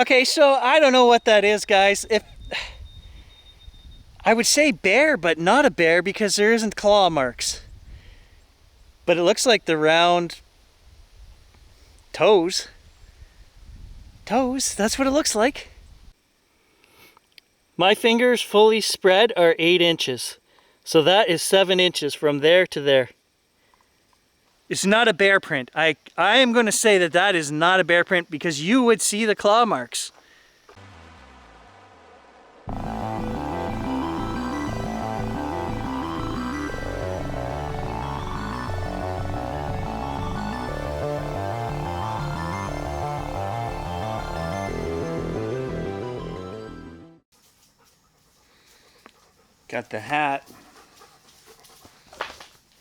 Okay, so I don't know what that is, guys. If I would say bear, but not a bear because there isn't claw marks. But it looks like the round toes. Toes, that's what it looks like. My fingers fully spread are 8 inches. So that is 7 inches from there to there. It's not a bear print. I am going to say that that is not a bear print because you would see the claw marks. Got the hat.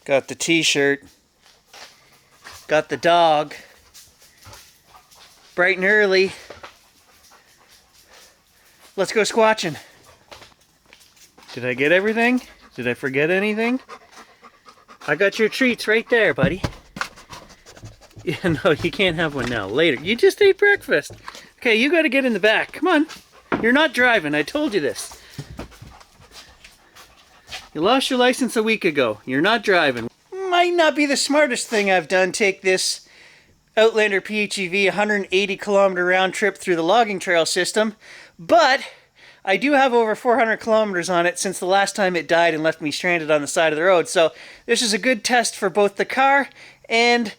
Got the t-shirt. Got the dog. Bright and early. Let's go squatching. Did I get everything? Did I forget anything? I got your treats right there, buddy. Yeah, no, you can't have one now. Later. You just ate breakfast. Okay, you gotta get in the back. Come on. You're not driving. I told you this. You lost your license a week ago. You're not driving. Might not be the smartest thing I've done. Take this Outlander PHEV 180 kilometer round trip through the logging trail system. But I do have over 400 kilometers on it since the last time it died and left me stranded on the side of the road. So this is a good test for both the car and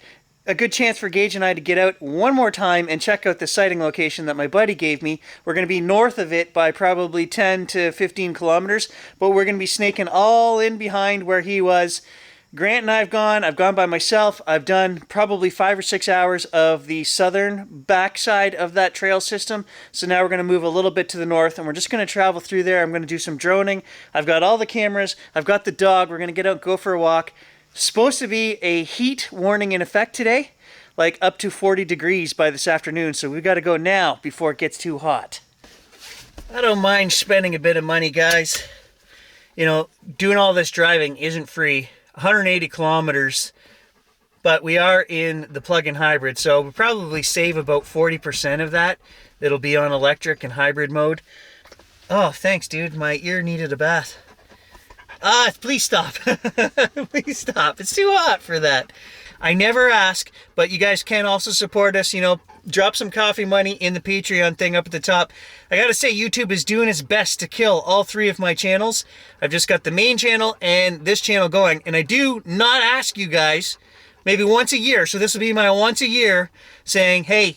a good chance for Gage and I to get out one more time and check out the sighting location that my buddy gave me. We're going to be north of it by probably 10 to 15 kilometers, but we're going to be snaking all in behind where he was. Grant and I have gone. I've gone by myself. I've done probably 5 or 6 hours of the southern backside of that trail system. So now we're going to move a little bit to the north and we're just going to travel through there. I'm going to do some droning. I've got all the cameras. I've got the dog. We're going to get out, go for a walk. Supposed to be a heat warning in effect today, like up to 40 degrees by this afternoon, so we've got to go now before it gets too hot. I don't mind spending a bit of money, guys. You know, doing all this driving isn't free. 180 kilometers, but we are in the plug-in hybrid, so we'll probably save about 40% of that. It'll be on electric and hybrid mode. Oh, thanks, dude. My ear needed a bath. Please stop. Please stop. It's too hot for that. I never ask, but you guys can also support us. You know, drop some coffee money in the Patreon thing up at the top. I gotta say, YouTube is doing its best to kill all 3 of my channels. I've just got the main channel and this channel going, and I do not ask you guys, maybe once a year, so this will be my once a year, saying, hey,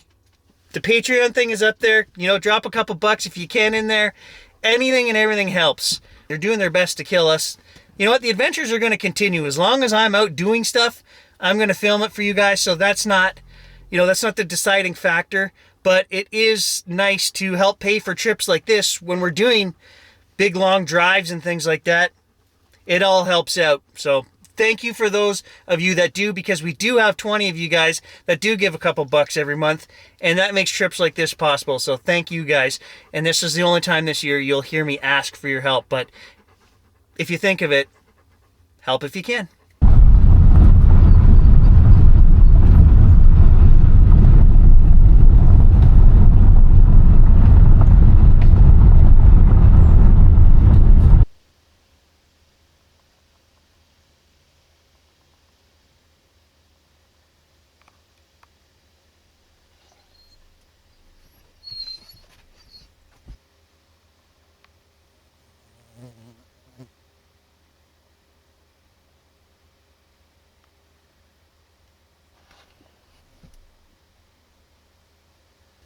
the Patreon thing is up there. You know, drop a couple bucks if you can in there. Anything and everything helps. They're doing their best to kill us. You know what? The adventures are going to continue. As long as I'm out doing stuff, I'm going to film it for you guys. So that's not, you know, that's not the deciding factor. But it is nice to help pay for trips like this when we're doing big, long drives and things like that. It all helps out. So thank you for those of you that do, because we do have 20 of you guys that do give a couple bucks every month, and that makes trips like this possible. So thank you guys. And this is the only time this year you'll hear me ask for your help. But if you think of it, help if you can.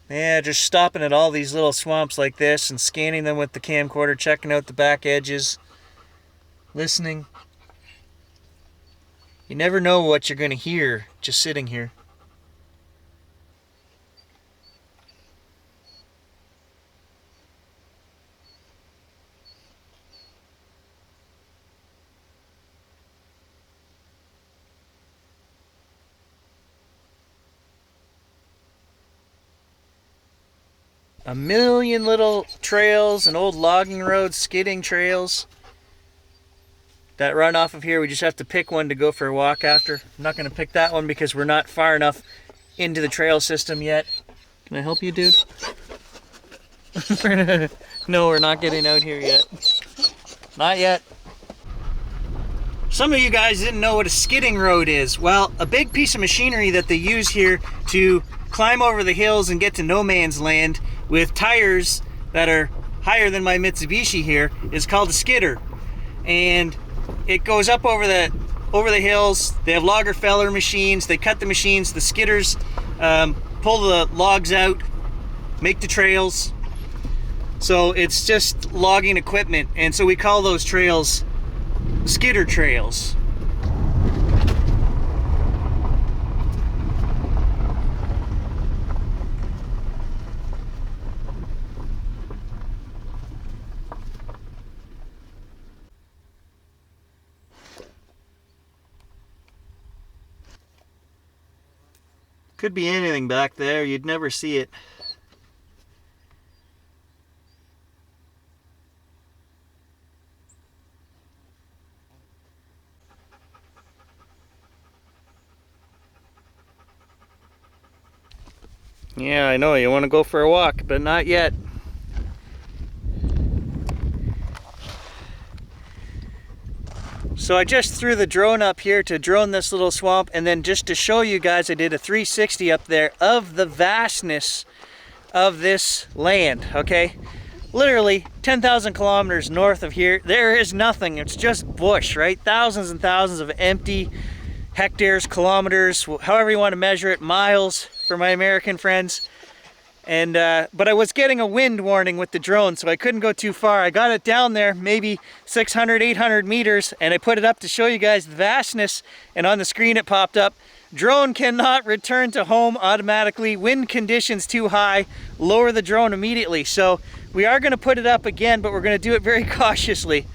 Yeah, just stopping at all these little swamps like this and scanning them with the camcorder, checking out the back edges, listening. You never know what you're going to hear just sitting here. A million little trails and old logging roads, skidding trails that run off of here. We just have to pick one to go for a walk after. I'm not going to pick that one because we're not far enough into the trail system yet. Can I help you, dude? No, we're not getting out here yet. Not yet. Some of you guys didn't know what a skidding road is. Well, a big piece of machinery that they use here to climb over the hills and get to no man's land with tires that are higher than my Mitsubishi here is called a skidder. And it goes up over the hills. They have logger feller machines. They cut the machines. The skidders pull the logs out, make the trails. So it's just logging equipment, and so we call those trails skidder trails. Could be anything back there, you'd never see it. Yeah, I know, you want to go for a walk, but not yet. So I just threw the drone up here to drone this little swamp, and then just to show you guys, I did a 360 up there of the vastness of this land, okay? Literally 10,000 kilometers north of here, there is nothing. It's just bush, right? Thousands and thousands of empty hectares, kilometers, however you want to measure it, miles for my American friends. And but I was getting a wind warning with the drone, so I couldn't go too far. I got it down there maybe 600, 800 meters, and I put it up to show you guys the vastness, and on the screen it popped up, drone cannot return to home automatically, wind conditions too high, lower the drone immediately. So we are going to put it up again, but we're going to do it very cautiously.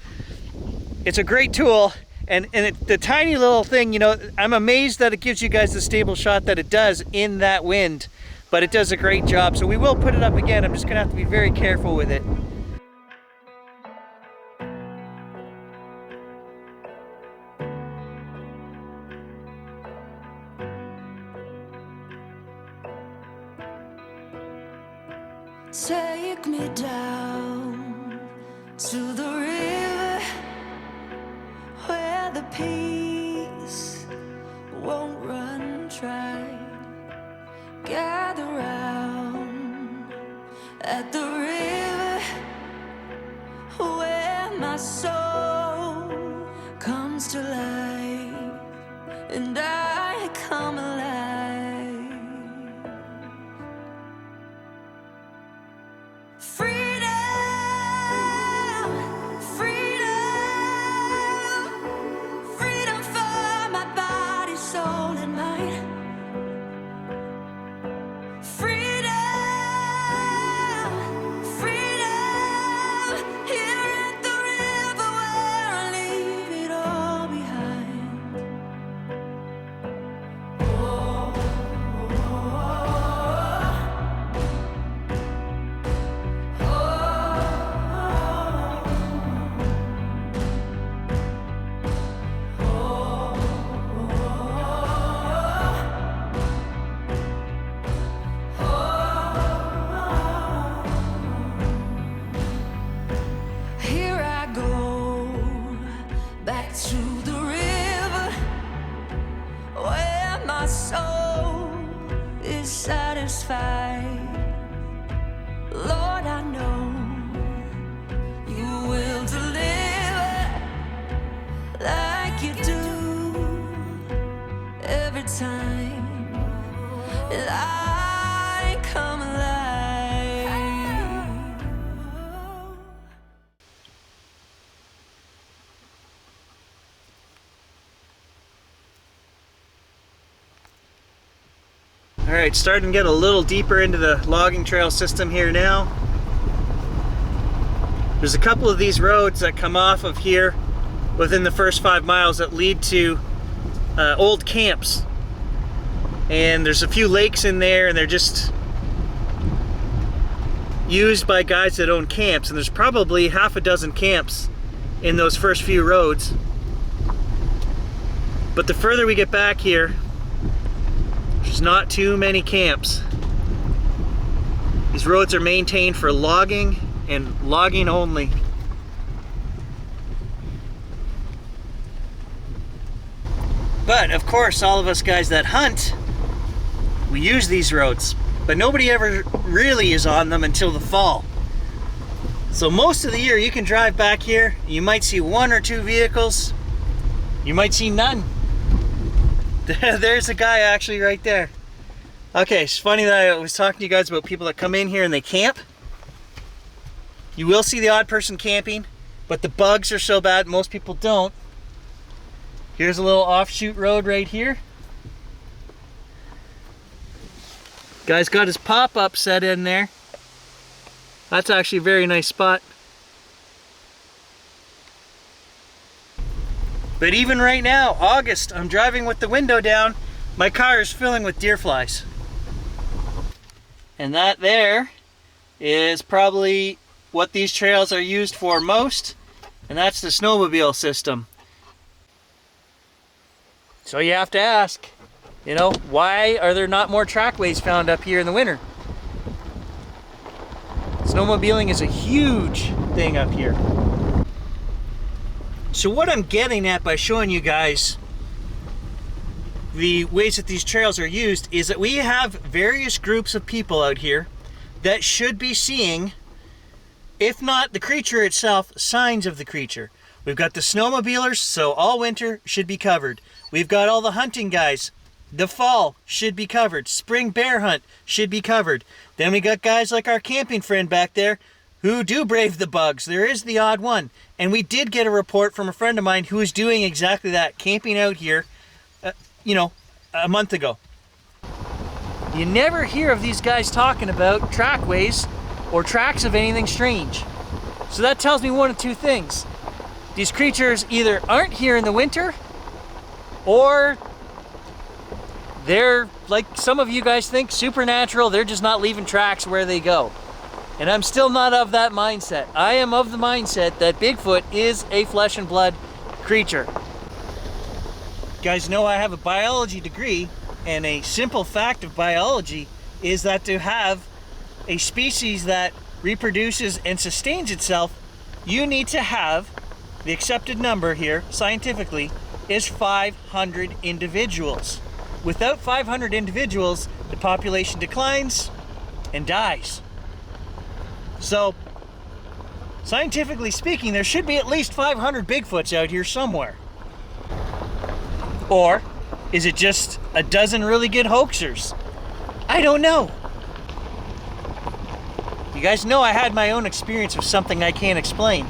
It's a great tool. And the tiny little thing, you know, I'm amazed that it gives you guys the stable shot that it does in that wind, but it does a great job. So we will put it up again. I'm just gonna have to be very careful with it. Take me down to the river where the peace won't run dry. Gather round at the river where my soul comes to life and I come alive. Freedom, freedom, freedom for my body, soul and mind. Freedom, freedom, here at the river where I leave it all behind. Oh, here I go back to the river where my soul is satisfied. Lord, I know you will deliver like you do every time that I come alive. All right, starting to get a little deeper into the logging trail system here now. There's a couple of these roads that come off of here within the first 5 miles that lead to old camps. And there's a few lakes in there, and they're just used by guys that own camps. And there's probably half a dozen camps in those first few roads. But the further we get back here, there's not too many camps. These roads are maintained for logging and logging only. But of course, all of us guys that hunt, we use these roads, but nobody ever really is on them until the fall. So most of the year you can drive back here, you might see 1 or 2 vehicles, you might see none. There's a guy actually right there. Okay, it's funny that I was talking to you guys about people that come in here and they camp. You will see the odd person camping, but the bugs are so bad most people don't. Here's a little offshoot road right here. Guy's got his pop-up set in there. That's actually a very nice spot. But even right now, August, I'm driving with the window down, my car is filling with deer flies. And that there is probably what these trails are used for most, and that's the snowmobile system. So you have to ask, you know, why are there not more trackways found up here in the winter? Snowmobiling is a huge thing up here. So what I'm getting at by showing you guys the ways that these trails are used is that we have various groups of people out here that should be seeing, if not the creature itself, signs of the creature. We've got the snowmobilers, so all winter should be covered. We've got all the hunting guys. The fall should be covered. Spring bear hunt should be covered. Then we got guys like our camping friend back there who do brave the bugs. There is the odd one. And we did get a report from a friend of mine who is doing exactly that, camping out here, you know, a month ago. You never hear of these guys talking about trackways or tracks of anything strange. So that tells me one of two things. These creatures either aren't here in the winter, or they're, like some of you guys think, supernatural. They're just not leaving tracks where they go. And I'm still not of that mindset. I am of the mindset that Bigfoot is a flesh and blood creature. You guys know I have a biology degree, and a simple fact of biology is that to have a species that reproduces and sustains itself, you need to have, the accepted number here scientifically is 500 individuals. Without 500 individuals, the population declines and dies. So, scientifically speaking, there should be at least 500 Bigfoots out here somewhere. Or is it just a dozen really good hoaxers? I don't know. You guys know I had my own experience with something I can't explain.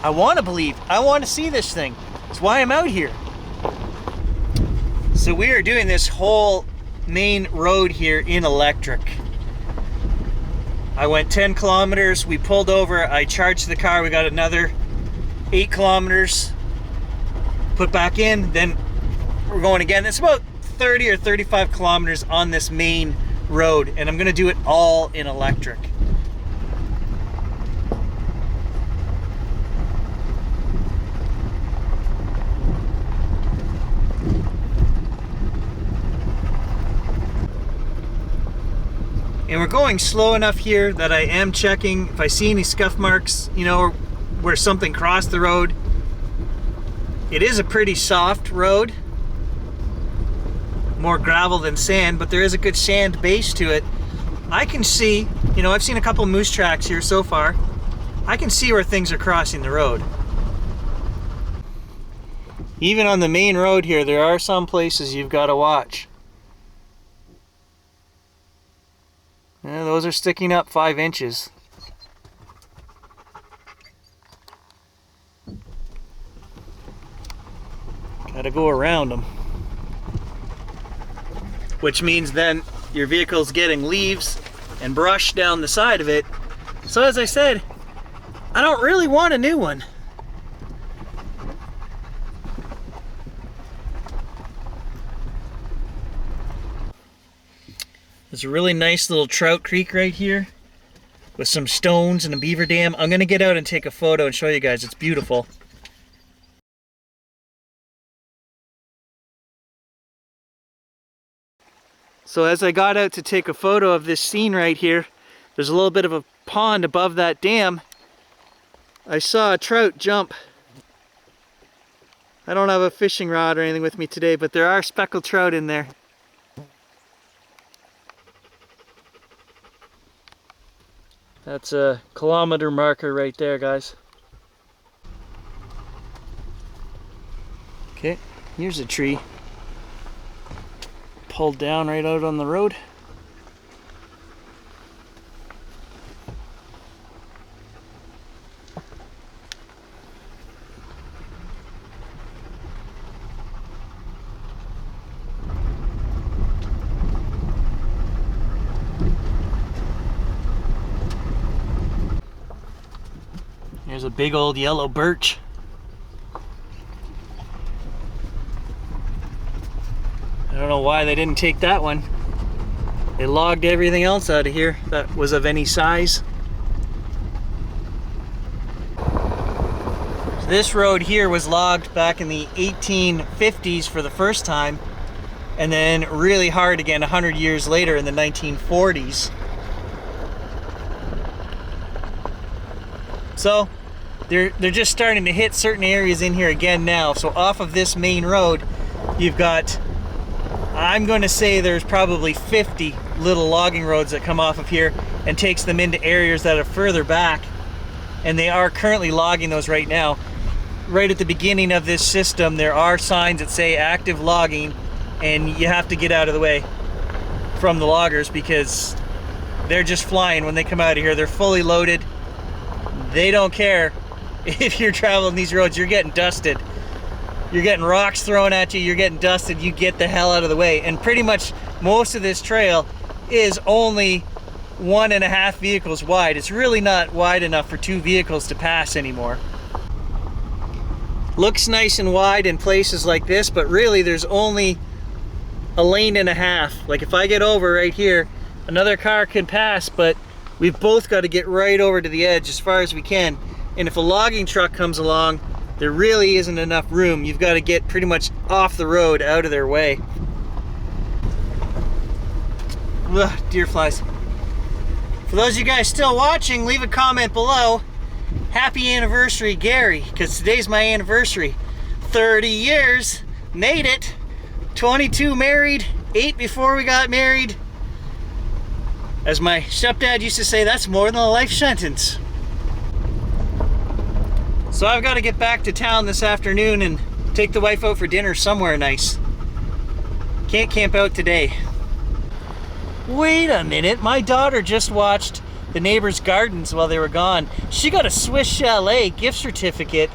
I want to believe. I want to see this thing. That's why I'm out here. So we are doing this whole main road here in electric. I went 10 kilometers, we pulled over, I charged the car, we got another 8 kilometers, put back in, then we're going again. It's about 30 or 35 kilometers on this main road, and I'm gonna do it all in electric. And we're going slow enough here that I am checking if I see any scuff marks, you know, where something crossed the road. It is a pretty soft road, more gravel than sand, but there is a good sand base to it. I can see, you know, I've seen a couple moose tracks here so far. I can see where things are crossing the road. Even on the main road here, there are some places you've got to watch. Yeah, those are sticking up 5 inches. Gotta go around them. Which means then your vehicle's getting leaves and brush down the side of it. So as I said, I don't really want a new one. There's a really nice little trout creek right here with some stones and a beaver dam. I'm gonna get out and take a photo and show you guys. It's beautiful. So as I got out to take a photo of this scene right here, there's a little bit of a pond above that dam. I saw a trout jump. I don't have a fishing rod or anything with me today, but there are speckled trout in there. That's a kilometer marker right there, guys. Okay, here's a tree. Pulled down right out on the road. There's a big old yellow birch. I don't know why they didn't take that one. They logged everything else out of here that was of any size. So this road here was logged back in the 1850s for the first time, and then really hard again 100 years later in the 1940s. So they're just starting to hit certain areas in here again now. So off of this main road, you've got, I'm going to say there's probably 50 little logging roads that come off of here and takes them into areas that are further back. And they are currently logging those right now. Right at the beginning of this system, there are signs that say active logging, and you have to get out of the way from the loggers because they're just flying when they come out of here. They're fully loaded. They don't care if you're traveling these roads. You're getting dusted. You're getting rocks thrown at you. You're getting dusted. You get the hell out of the way. And pretty much most of this trail is only 1.5 vehicles wide. It's really not wide enough for 2 vehicles to pass anymore. Looks nice and wide in places like this, but really there's only a lane and a half. Like if I get over right here, another car can pass, but we've both got to get right over to the edge as far as we can. And if a logging truck comes along, there really isn't enough room. You've got to get pretty much off the road, out of their way. Ugh, deer flies. For those of you guys still watching, leave a comment below. Happy anniversary, Gary, because today's my anniversary. 30 years, made it. 22 married, 8 before we got married. As my stepdad used to say, that's more than a life sentence. So I've got to get back to town this afternoon and take the wife out for dinner somewhere nice. Can't camp out today. Wait a minute, my daughter just watched the neighbor's gardens while they were gone. She got a Swiss Chalet gift certificate.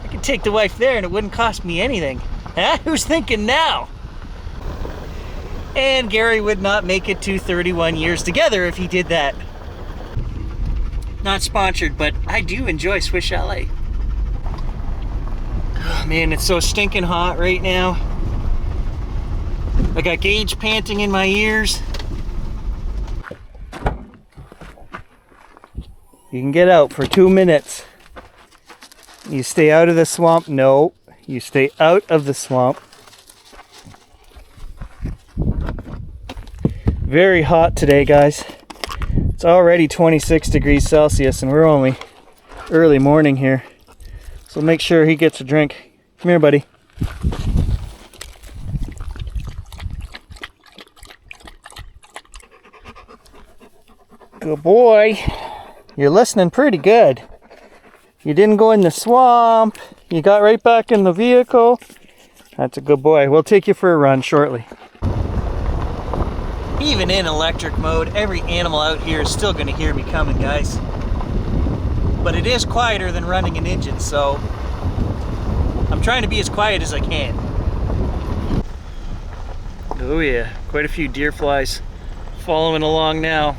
I could take the wife there and it wouldn't cost me anything. Huh? Who's thinking now? And Gary would not make it to 31 years together if he did that. Not sponsored, but I do enjoy Swiss Chalet. Oh man, it's so stinking hot right now. I got Gage panting in my ears. You can get out for 2 minutes. You stay out of the swamp. No, you stay out of the swamp. Very hot today, guys. It's already 26 degrees Celsius and we're only early morning here. So make sure he gets a drink. Come here, buddy. Good boy. You're listening pretty good. You didn't go in the swamp. You got right back in the vehicle. That's a good boy. We'll take you for a run shortly. Even in electric mode, every animal out here is still going to hear me coming, guys. But it is quieter than running an engine, so I'm trying to be as quiet as I can. Oh yeah, quite a few deer flies following along now.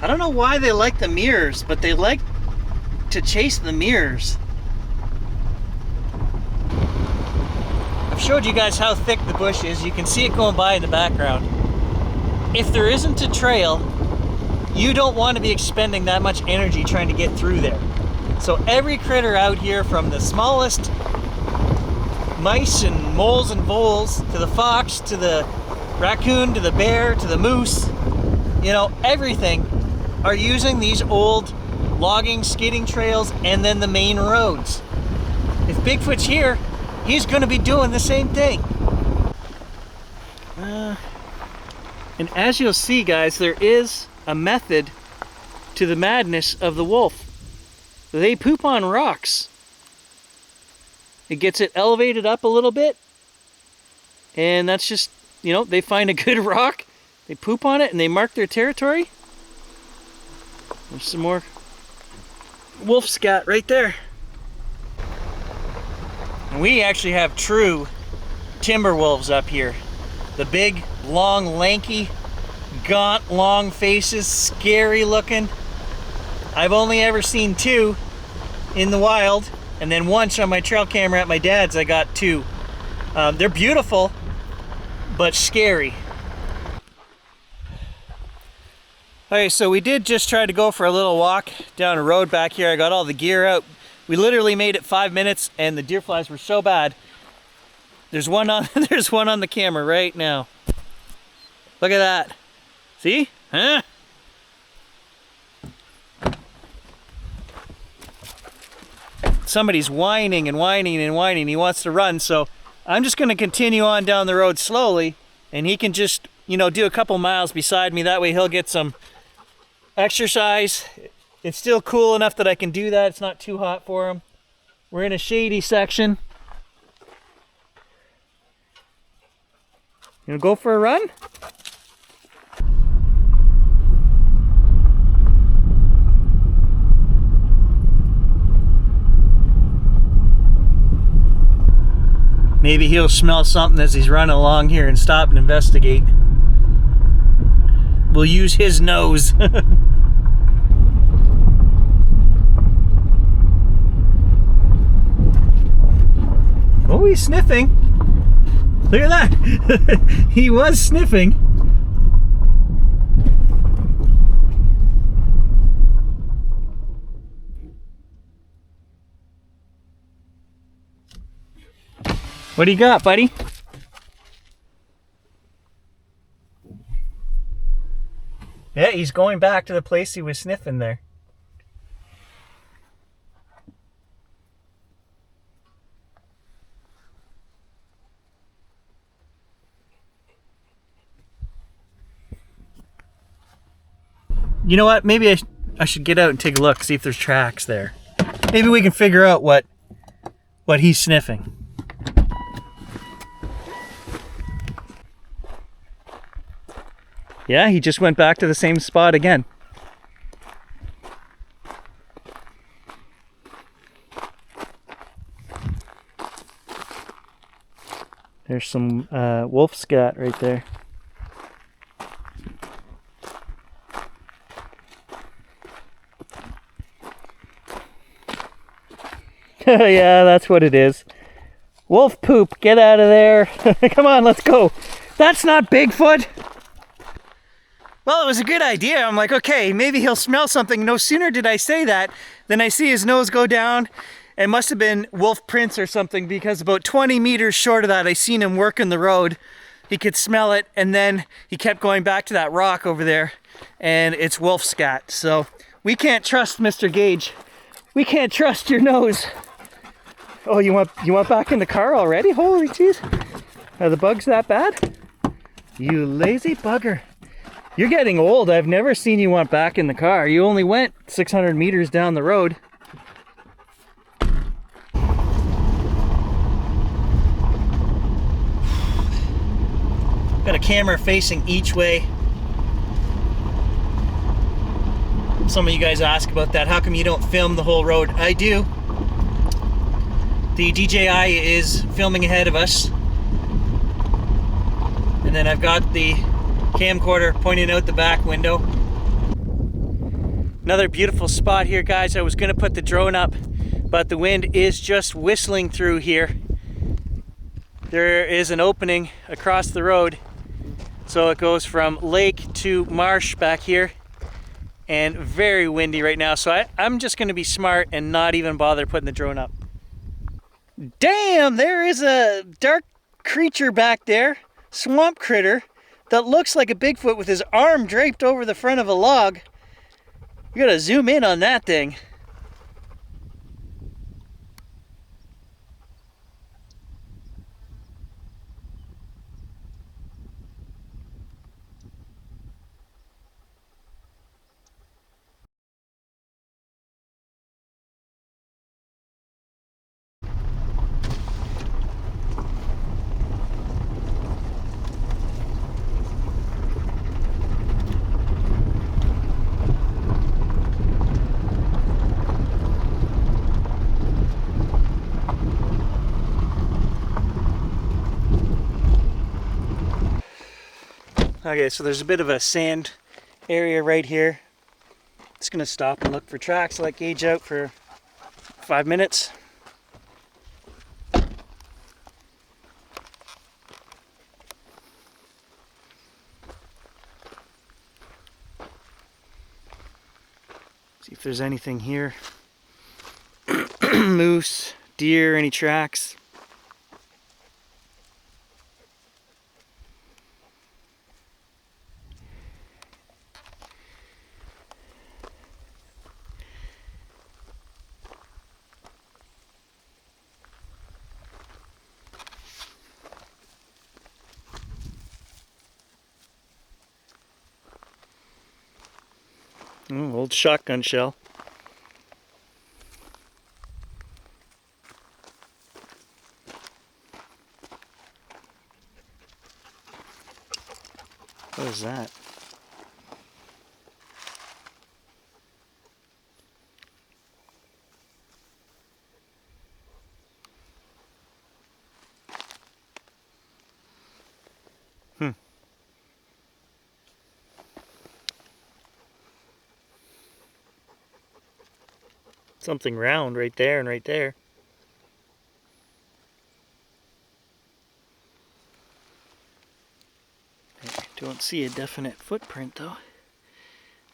I don't know why they like the mirrors, but they like to chase the mirrors. I've showed you guys how thick the bush is. You can see it going by in the background. If there isn't a trail, you don't want to be expending that much energy trying to get through there. So every critter out here, from the smallest mice and moles and voles to the fox to the raccoon to the bear to the moose, you know, everything are using these old logging, skidding trails and then the main roads. If Bigfoot's here, he's going to be doing the same thing. And as you'll see, guys, there is a method to the madness of the wolf. They poop on rocks. It gets it elevated up a little bit, and that's just, you know, they find a good rock, they poop on it, and they mark their territory. There's some more wolf scat right there. And we actually have true timber wolves up here. The big, long, lanky, gaunt, long faces, scary looking. I've only ever seen 2 in the wild, and then once on my trail camera at my dad's I got 2. They're beautiful, but scary. Okay, so we did just try to go for a little walk down a road back here. I got all the gear out. We literally made it 5 minutes, and the deer flies were so bad. There's one on there's one on the camera right now. Look at that. See? Huh? Somebody's whining and whining and whining. He wants to run, so I'm just going to continue on down the road slowly, and he can just, you know, do a couple miles beside me. That way he'll get some exercise. It's still cool enough that I can do that. It's not too hot for him. We're in a shady section. You gonna go for a run? Maybe he'll smell something as he's running along here and stop and investigate. We'll use his nose. Oh, he's sniffing. Look at that. He was sniffing. What do you got, buddy? Yeah, he's going back to the place he was sniffing there. You know what? Maybe I should get out and take a look, see if there's tracks there. Maybe we can figure out what he's sniffing. Yeah, he just went back to the same spot again. There's some wolf scat right there. Yeah, that's what it is. Wolf poop, get out of there. Come on, let's go. That's not Bigfoot. Well, it was a good idea. I'm like, okay, maybe he'll smell something. No sooner did I say that than I see his nose go down. It must have been wolf prints or something, because about 20 meters short of that, I seen him working the road. He could smell it, and then he kept going back to that rock over there, and it's wolf scat. So we can't trust Mr. Gage. We can't trust your nose. Oh, you want back in the car already? Holy jeez. Are the bugs that bad? You lazy bugger. You're getting old. I've never seen you want back in the car. You only went 600 meters down the road. Got a camera facing each way. Some of you guys ask about that. How come you don't film the whole road? I do. The DJI is filming ahead of us. And then I've got the camcorder pointing out the back window. Another beautiful spot here, guys. I was gonna put the drone up, but the wind is just whistling through here. There is an opening across the road, so it goes from lake to marsh back here, and very windy right now. So I'm just gonna be smart and not even bother putting the drone up. Damn, there is a dark creature back there, swamp critter. that looks like a Bigfoot with his arm draped over the front of a log. You gotta zoom in on that thing. Okay, so there's a bit of a sand area right here. Just gonna stop and look for tracks, let Gage out for 5 minutes. See if there's anything here. Moose, deer, any tracks. Old shotgun shell. What is that? Something round right there and right there. I don't see a definite footprint though.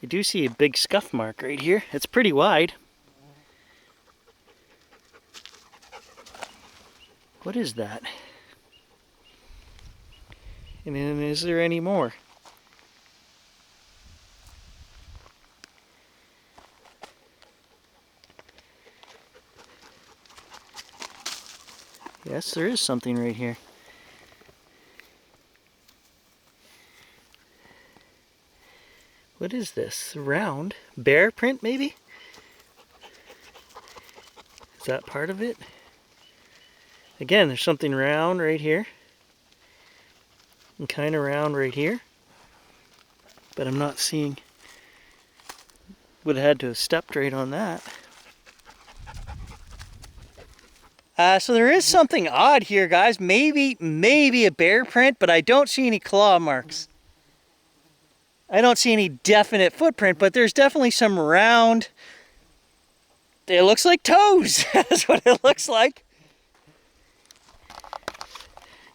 I do see a big scuff mark right here. It's pretty wide. What is that? And then is there any more? Yes, there is something right here. What is this? Round? Bear print, maybe? Is that part of it? Again, there's something round right here. And kind of round right here. But I'm not seeing... Would have had to have stepped right on that. So there is something odd here, guys. Maybe a bear print, but I don't see any claw marks. I don't see any definite footprint, but there's definitely some round... It looks like toes. That's what it looks like.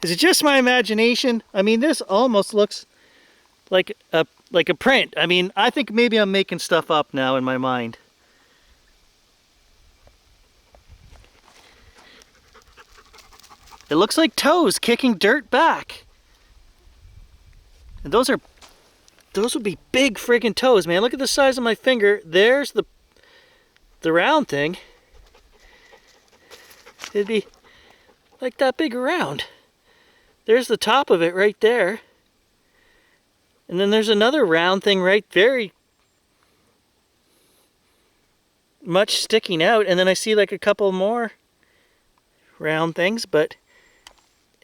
Is it just my imagination? I mean, this almost looks like a print. I mean, I think maybe I'm making stuff up now in my mind. It looks like toes kicking dirt back. And those would be big friggin' toes, man. Look at the size of my finger. There's the round thing. It'd be like that big around. There's the top of it right there. And then there's another round thing right very much sticking out. And then I see like a couple more round things, but...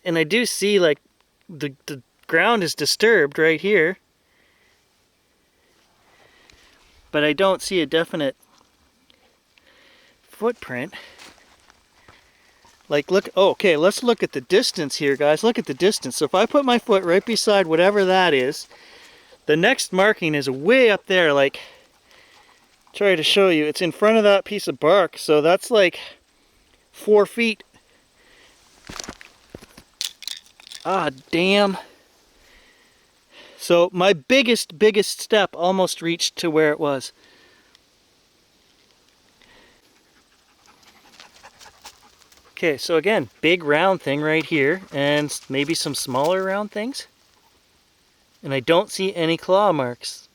And I do see like the ground is disturbed right here. But I don't see a definite footprint. Like look, oh, okay, let's look at the distance here, guys. Look at the distance. So if I put my foot right beside whatever that is, the next marking is way up there, like, try to show you. It's in front of that piece of bark, so that's like 4 feet. Ah, damn. So my biggest step almost reached to where it was. Okay, so again, big round thing right here, and maybe some smaller round things. And I don't see any claw marks.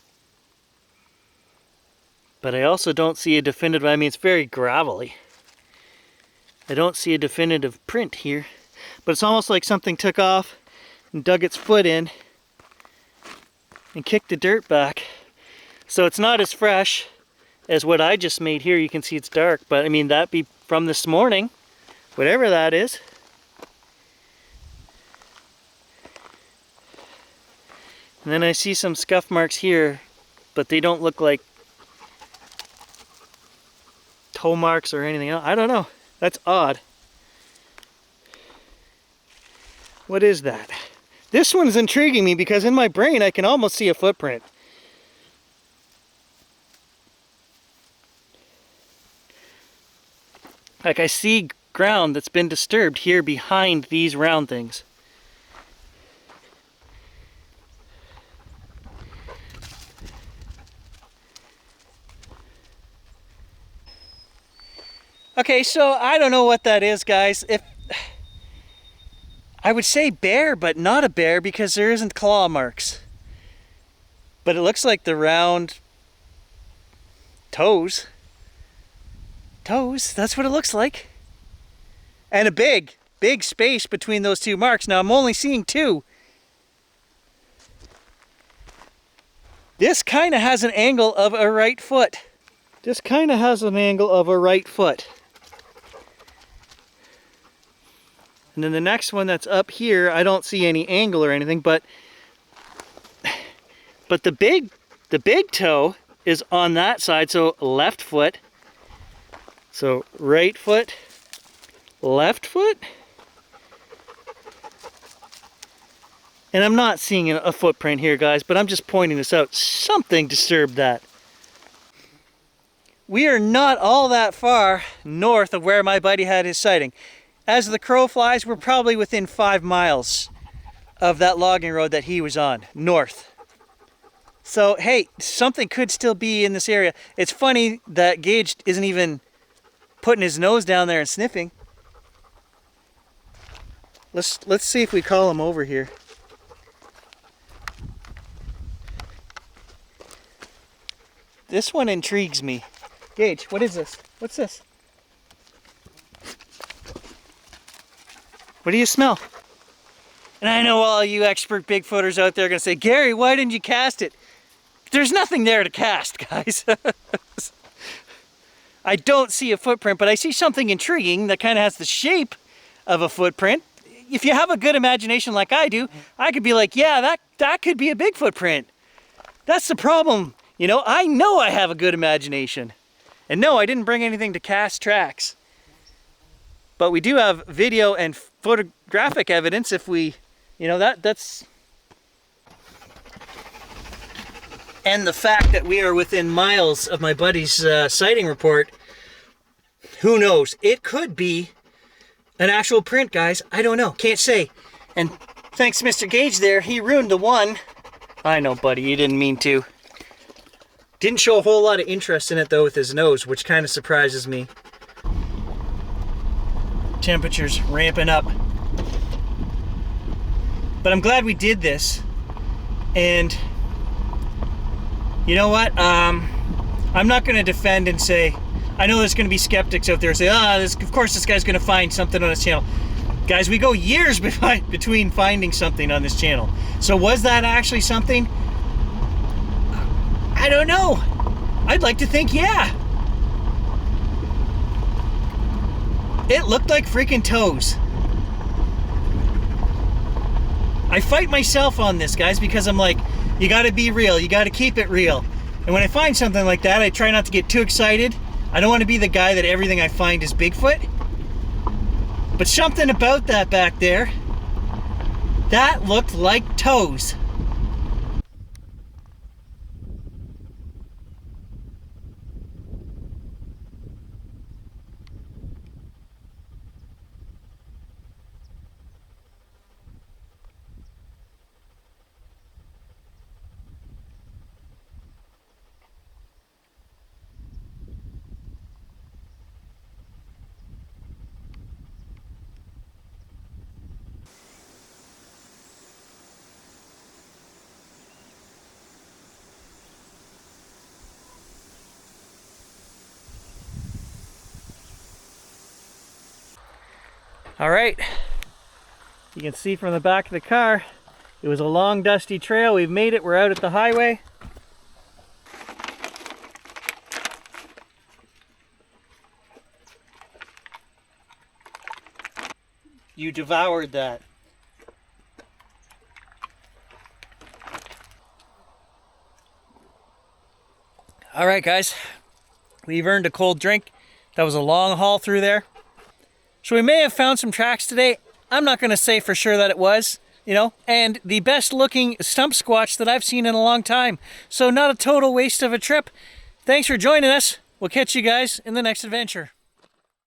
But I also don't see a definitive, I mean, it's very gravelly. I don't see a definitive print here. But it's almost like something took off and dug its foot in and kicked the dirt back. So it's not as fresh as what I just made here. You can see it's dark, but I mean, that'd be from this morning, whatever that is. And then I see some scuff marks here, but they don't look like toe marks or anything else. I don't know. That's odd. What is that? This one's intriguing me because in my brain I can almost see a footprint. Like I see ground that's been disturbed here behind these round things. Okay, so I don't know what that is, guys. If I would say bear, but not a bear because there isn't claw marks. But it looks like the round toes. Toes, that's what it looks like. And a big space between those two marks. Now I'm only seeing two. This kind of has an angle of a right foot. This kind of has an angle of a right foot. And then the next one that's up here, I don't see any angle or anything, but the big toe is on that side, so left foot. So right foot, left foot. And I'm not seeing a footprint here, guys, but I'm just pointing this out. Something disturbed that. We are not all that far north of where my buddy had his sighting. As the crow flies, we're probably within 5 miles of that logging road that he was on, north. So, hey, something could still be in this area. It's funny that Gage isn't even putting his nose down there and sniffing. Let's see if we call him over here. This one intrigues me. Gage, what is this? What's this? What do you smell? And I know all you expert Bigfooters out there are going to say, Gary, why didn't you cast it? There's nothing there to cast, guys. I don't see a footprint, but I see something intriguing that kind of has the shape of a footprint. If you have a good imagination like I do, I could be like, yeah, that could be a Bigfoot print. That's the problem. You know I have a good imagination. And no, I didn't bring anything to cast tracks. But we do have video and photographic evidence if we, that's... And the fact that we are within miles of my buddy's sighting report, who knows? It could be an actual print, guys. I don't know. Can't say. And thanks Mr. Gage there, he ruined the one. I know, buddy, you didn't mean to. Didn't show a whole lot of interest in it, though, with his nose, which kind of surprises me. Temperatures ramping up. But I'm glad we did this. And you know what? I'm not going to defend and say, I know there's going to be skeptics out there who say, of course this guy's going to find something on his channel. Guys, we go years between finding something on this channel. So was that actually something? I don't know. I'd like to think, yeah. It looked like freaking toes. I fight myself on this, guys, because I'm like, you gotta be real, you gotta keep it real. And when I find something like that, I try not to get too excited. I don't want to be the guy that everything I find is Bigfoot. But something about that back there, that looked like toes. All right, you can see from the back of the car, it was a long dusty trail. We've made it, we're out at the highway. You devoured that. All right, guys, we've earned a cold drink. That was a long haul through there. So we may have found some tracks today. I'm not gonna say for sure that it was, you know, and the best looking stump squatch that I've seen in a long time. So not a total waste of a trip. Thanks for joining us. We'll catch you guys in the next adventure.